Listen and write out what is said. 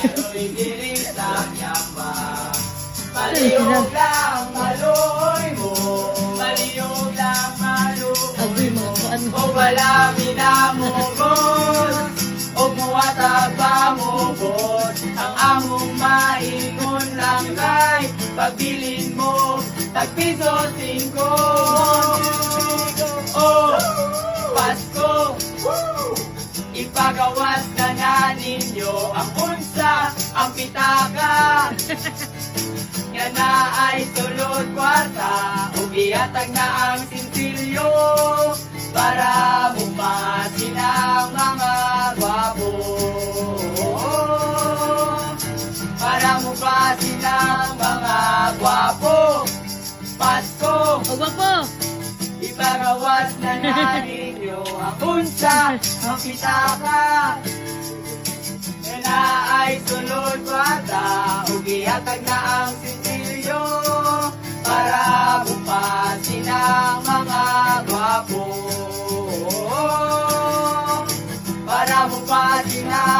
Aro'y dirisak yamba. Maliyog lang maluoy mo, maliyog lang maluoy mo. O wala minamugod, o muwatag pamugod. Ang among maingon lang kay pagbilin mo, tagpiso 5. Oh, Pasko, ipagawas na nga ninyo ang unsa, ang pitaka. Nga na ay sulod kwarta, ugiatag na ang sinsilyo, para bumasin ang mga gwapo. Para bumasin ang mga gwapo. Pasko, O gwapo. ipagawas na nga ninyo ang unsa, ang pitaka. Nga na ay sulod kwarta, ugiatag na ang sinsilyo, para bumasin ang mga gwapo. Para bumasin ang